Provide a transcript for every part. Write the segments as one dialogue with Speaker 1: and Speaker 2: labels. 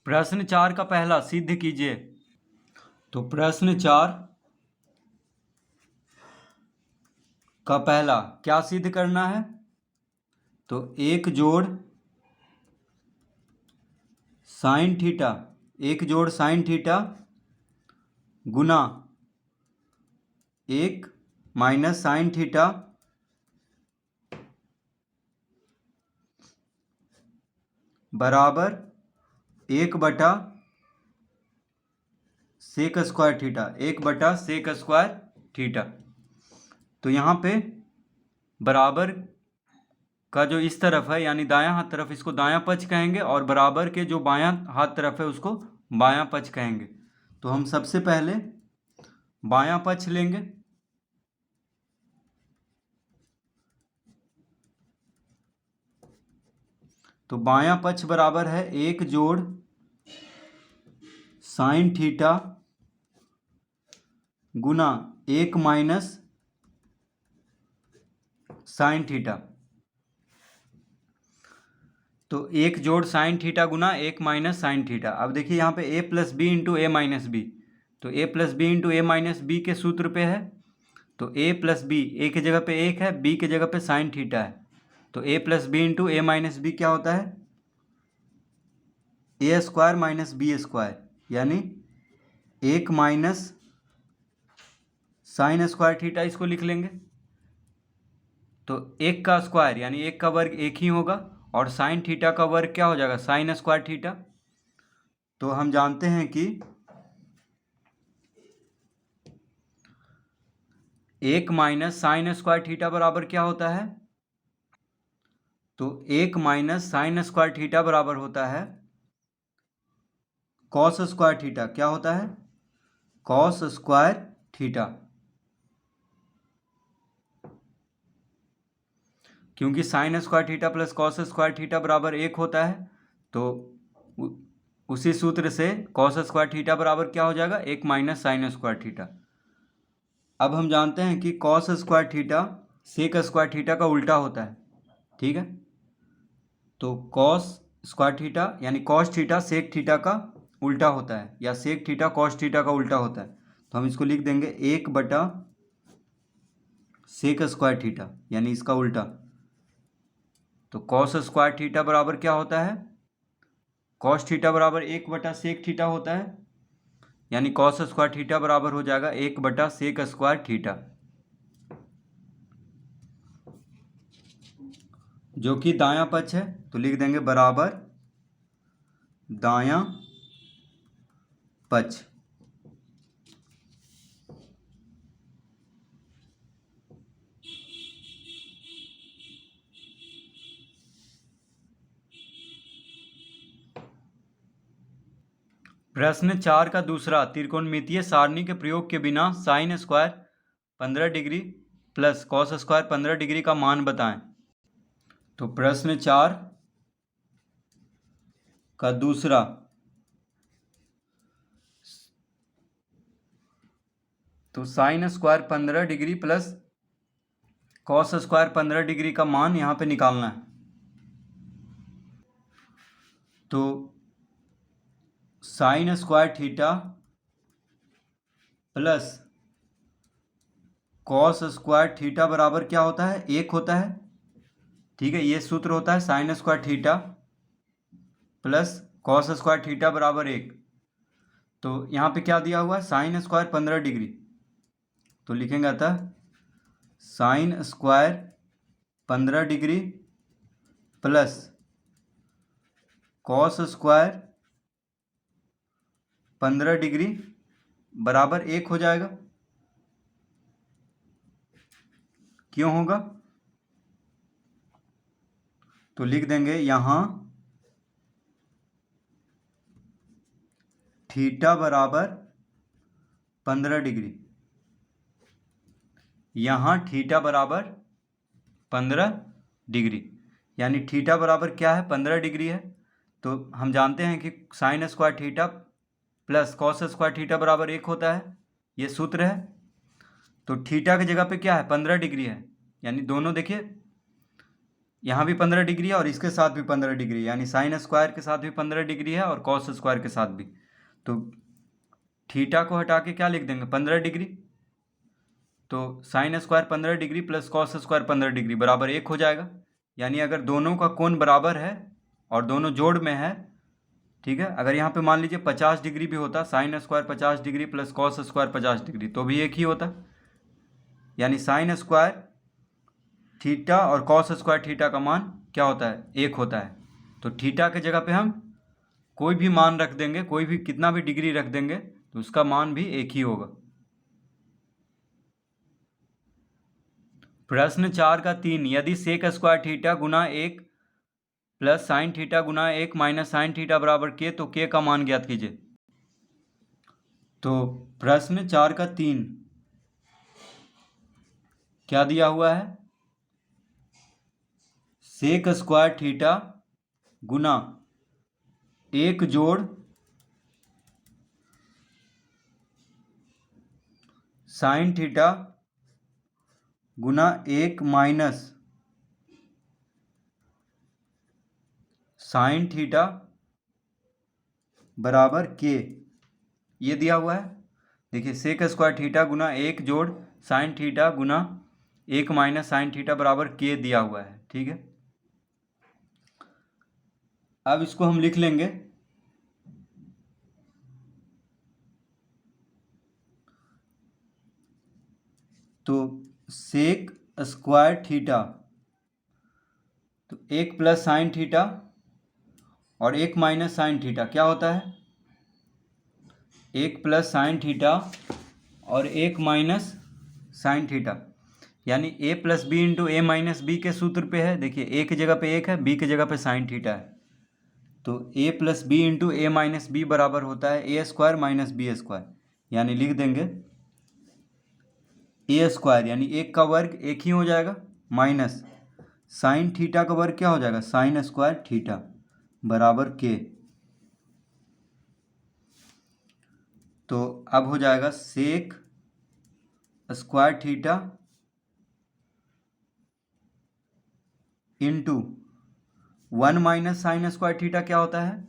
Speaker 1: प्रश्न 4 का पहला सिद्ध कीजिए। तो प्रश्न 4 का पहला क्या सिद्ध करना है? तो 1 जोड़ साइन थीटा, 1 जोड़ साइन थीटा गुना 1 माइनस साइन थीटा बराबर 1 बटा सेक स्क्वायर थीटा, 1 बटा सेक स्क्वायर थीटा। तो यहाँ पे बराबर का जो इस तरफ है यानी दायां हाथ तरफ, इसको दायां पक्ष कहेंगे और बराबर के जो बायां हाथ तरफ है उसको बायां पक्ष कहेंगे। तो हम सबसे पहले बायां पक्ष लेंगे। तो बायां पक्ष बराबर है 1 जोड़ साइन थीटा गुना 1 माइनस साइन थीटा। तो 1 जोड़ साइन थीटा गुना 1 माइनस साइन थीटा। अब देखिए यहाँ पे a plus b into a minus b, तो a plus b into a minus b के सूत्र पे है। तो a प्लस बी, ए की जगह पे 1 है, b की जगह पे साइन थीटा है। तो a plus b into a minus b क्या होता है? A square minus b square, यानी 1 माइनस साइन स्क्वायर थीटा इसको लिख लेंगे। तो 1 का स्क्वायर यानी 1 का वर्ग 1 ही होगा और साइन थीटा का वर्ग क्या हो जाएगा? Sign square theta. तो हम जानते हैं कि 1 माइनस साइन स्क्वायर थीटा बराबर क्या होता है? तो 1 माइनस साइन स्क्वायर थीटा बराबर होता है कॉस स्क्वायर थीटा। क्या होता है? Cos square theta. क्योंकि sine square theta plus cos square theta बराबर 1 होता है, तो उसी सूत्र से कॉस स्क्वायर थीटा बराबर क्या हो जाएगा? 1 माइनस साइन स्क्वायर थीटा। अब हम जानते हैं कि cos square theta sec square theta का उल्टा होता है। ठीक है, तो कॉस स्क्वायर थीटा यानी कॉस थीटा सेक थीटा का उल्टा होता है, या सेक थीटा कॉस थीटा का उल्टा होता है। तो हम इसको लिख देंगे 1 बटा सेक स्क्वायर थीटा यानी इसका उल्टा। तो कॉस स्क्वायर थीटा बराबर क्या होता है? कॉस थीटा बराबर 1 बटा सेक थीटा होता है, यानी कॉस स्क्वायर थीटा बराबर हो जाएगा 1 बटा सेक स्क्वायर थीटा, जो कि दायां पक्ष है। तो लिख देंगे बराबर दायां पक्ष। प्रश्न 4 का दूसरा, त्रिकोणमितीय सारणी के प्रयोग के बिना sine square 15 degree plus cos square 15 degree का मान बताएं। तो प्रश्न 4 का दूसरा, तो sine square 15 degree plus cos square 15 degree का मान यहाँ पे निकालना है। तो sign square theta plus cos square theta बराबर क्या होता है? 1 होता है। ठीक है, ये सूत्र होता है sign square theta plus cos square theta बराबर 1। तो यहाँ पे क्या दिया हुआ है? Sine square 15 degree. तो लिखेंगे अतः sine square 15 degree plus cos square 15 degree बराबर 1 हो जाएगा। क्यों होगा? तो लिख देंगे यहाँ थीटा बराबर 15 डिग्री, यहाँ थीटा बराबर 15 डिग्री, यानी थीटा बराबर क्या है? 15 डिग्री है। तो हम जानते हैं कि sign square theta plus cos square theta बराबर 1 होता है, ये सूत्र है। तो थीटा की जगह पे क्या है? 15 डिग्री है, यानी दोनों देखिए यहाँ भी 15 डिग्री है और इसके साथ भी 15 डिग्री है, यानी साइन स्क्वायर के साथ भी 15 डिग्री है और कॉस स्क्वायर के साथ भी। तो थीटा को हटा के क्या लिख देंगे, 15 डिग्री। तो sine square 15 degree plus cos square 15 degree बराबर 1 हो जाएगा। यानी अगर दोनों का कोण बराबर है और दोनों जोड़ में है, ठीक है, अगर यहाँ पे मान लीजिए 50 डिग्री भी होता, sine square 50 degree plus cos square 50 degree, तो भी एक ही होता। यानी साइन स्क्वायर थीटा और कॉस स्क्वायर थीटा का मान क्या होता है, 1 होता है। तो थीटा के जगह पे हम कोई भी मान रख देंगे, कोई भी कितना भी डिग्री रख देंगे तो उसका मान भी एक ही होगा। प्रश्न 4 का 3, यदि सेक स्क्वायर थीटा गुना 1 प्लस साइन थीटा गुना 1 माइनस साइन थीटा बराबर के, तो के का मान ज्ञात कीजिए। तो प्रश्न 4 का 3 क्या दिया हुआ है, सेक स्क्वायर थीटा गुना 1 जोड़ साइन थीटा गुना 1 माइनस साइन थीटा बराबर के, ये दिया हुआ है। देखिए सेक स्क्वायर थीटा गुना 1 जोड़ साइन थीटा गुना 1 माइनस साइन थीटा बराबर के दिया हुआ है, ठीक है। अब इसको हम लिख लेंगे, तो सेक स्क्वायर थीटा, तो 1 प्लस साइन थीटा और 1 माइनस साइन थीटा क्या होता है, 1 प्लस साइन थीटा और 1 माइनस साइन थीटा, यानी a plus b into a minus b के सूत्र पे है। देखिए a की जगह पे 1 है, b की जगह पे साइन थीटा है, तो a plus b into a minus b बराबर होता है a square minus b square, यानी लिख देंगे ए स्क्वायर यानी 1 का वर्ग 1 ही हो जाएगा, माइनस साइन थीटा का वर्ग क्या हो जाएगा, साइन स्क्वायर थीटा बराबर के। तो अब हो जाएगा sec square theta into 1 minus sine square theta क्या होता है,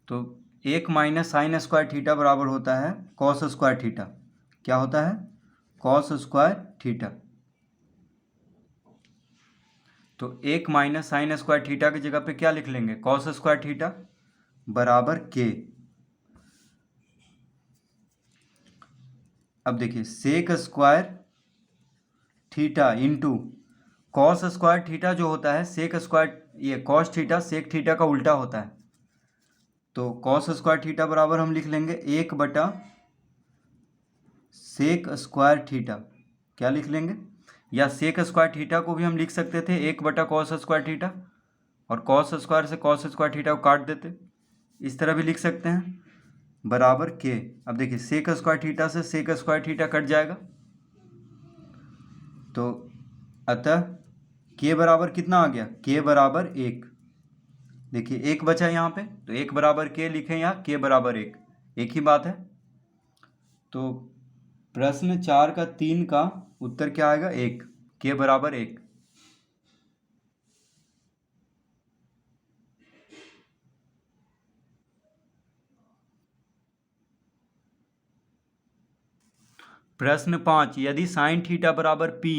Speaker 1: तो 1 माइनस साइन स्क्वायर थीटा बराबर होता है कॉस स्क्वायर थीटा, क्या होता है, कॉस स्क्वायर थीटा। तो 1 माइनस साइन स्क्वायर थीटा की जगह पे क्या लिख लेंगे, कॉस स्क्वायर थीटा बराबर के। अब देखिए sec square theta into cos square theta जो होता है, सेक स्क्वायर ये कॉस थीटा सेक थीटा का उल्टा होता है, तो कॉस स्क्वायर थीटा बराबर हम लिख लेंगे 1 बटा सेक स्क्वायर थीटा, क्या लिख लेंगे, या सेक स्क्वायर थीटा को भी हम लिख सकते थे 1 बटा कॉस स्क्वायर थीटा, और कॉस स्क्वायर से कॉस स्क्वायर थीटा को काट देते, इस तरह भी लिख सकते हैं, बराबर के। अब देखिए सेक स्क्वायर थीटा से सेक स्क्वायर थीटा कट जाएगा, तो अतः के बराबर कितना आ गया, के बराबर 1। देखिए 1 बचा यहाँ पे, तो 1 बराबर के लिखें या के बराबर 1, एक ही बात है। तो प्रश्न 4 का 3 का उत्तर क्या आएगा, 1, के बराबर 1। प्रश्न 5, यदि साइन थीटा बराबर पी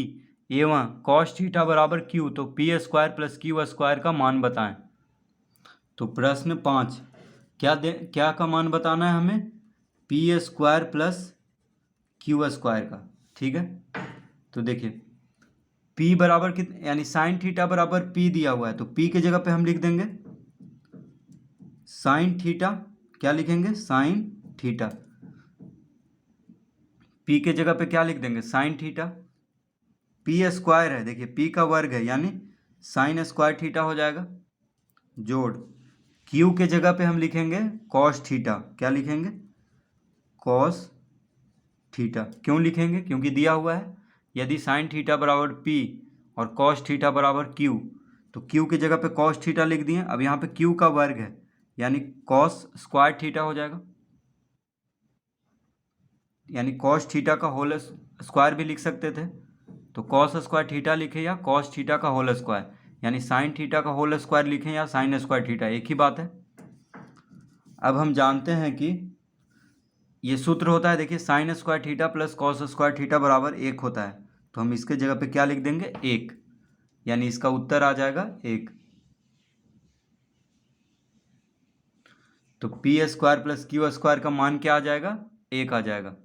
Speaker 1: एवं कॉस थीटा बराबर क्यू, तो P square plus Q square का मान बताएं। तो प्रश्न 5 क्या का मान बताना है हमें, P square plus Q square का, ठीक है। तो देखिए p बराबर यानी साइन थीटा बराबर p दिया हुआ है, तो p की जगह पे हम लिख देंगे साइन थीटा, क्या लिखेंगे, साइन थीटा, p के जगह पे क्या लिख देंगे, साइन थीटा। p स्क्वायर है, देखिए p का वर्ग है यानी साइन स्क्वायर थीटा हो जाएगा, जोड़ q के जगह पे हम लिखेंगे कॉस थीटा, क्या लिखेंगे, कॉस थीटा। क्यों लिखेंगे, क्योंकि दिया हुआ है यदि साइन थीटा बराबर p और कॉस थीटा बराबर q, तो q की जगह पे कॉस थीटा लिख दिए। अब यहाँ पे q का वर्ग है यानी कॉस स्क्वायर थीटा हो जाएगा, यानी कॉस थीटा का होल स्क्वायर भी लिख सकते थे, तो कॉस स्क्वायर थीटा लिखे या कॉस थीटा का होल स्क्वायर, यानी साइन थीटा का होल स्क्वायर लिखें या साइन स्क्वायर थीटा, एक ही बात है। अब हम जानते हैं कि ये सूत्र होता है, देखिए sign square theta plus cos square theta बराबर 1 होता है। तो हम इसके जगह पे क्या लिख देंगे, 1, यानी इसका उत्तर आ जाएगा 1। तो P square plus Q square का मान क्या आ जाएगा, 1 आ जाएगा।